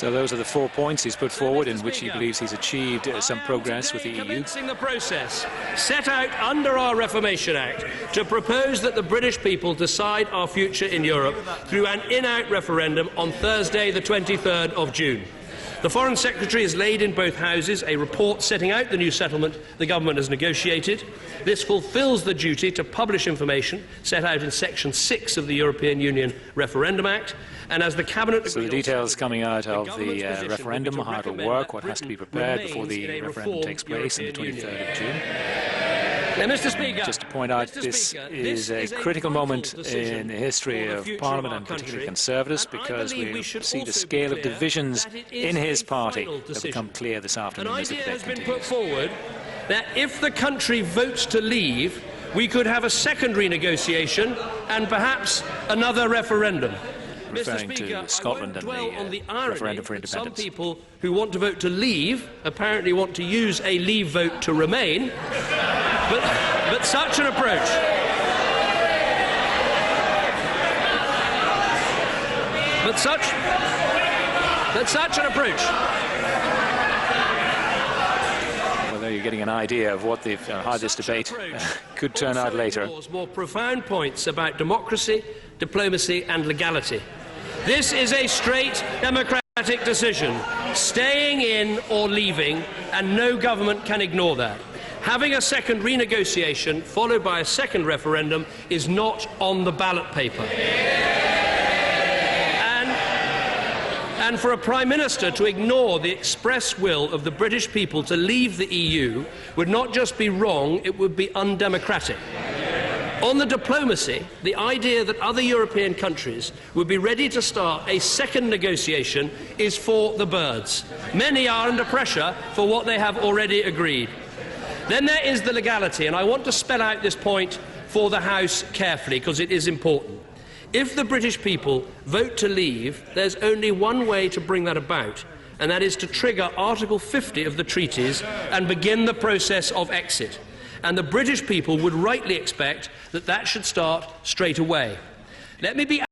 So those are the 4 points he's put forward in which he believes he's achieved some progress with the EU. Commencing the process set out under our Reformation Act to propose that the British people decide our future in Europe through an in-out referendum on Thursday, the 23rd of June. The Foreign Secretary has laid in both houses a report setting out the new settlement the government has negotiated. This fulfils the duty to publish information set out in Section 6 of the European Union Referendum Act. And as the Cabinet... So the details coming out of the referendum, how it will work, what has to be prepared before the referendum takes place on the 23rd of June. Now, Mr. Speaker, just to point out, this is a critical moment in the history of Parliament, and particularly Conservatives, because we see the scale of divisions in his party have become clear this afternoon as the debate continues. Put forward that if the country votes to leave, we could have a secondary negotiation and perhaps another referendum. Referring to Scotland and the referendum for independence. Some people who want to vote to leave apparently want to use a leave vote to remain, but such an approach... But such an approach... Well, there you're getting an idea of what how this debate could turn out later. More profound points about democracy, diplomacy and legality. This is a straight democratic decision, staying in or leaving, and no government can ignore that. Having a second renegotiation followed by a second referendum is not on the ballot paper. And for a Prime Minister to ignore the express will of the British people to leave the EU would not just be wrong, it would be undemocratic. On the diplomacy, the idea that other European countries would be ready to start a second negotiation is for the birds. Many are under pressure for what they have already agreed. Then there is the legality, and I want to spell out this point for the House carefully, because it is important. If the British people vote to leave, there's only one way to bring that about, and that is to trigger Article 50 of the treaties and begin the process of exit. And the British people would rightly expect that that should start straight away. Let me be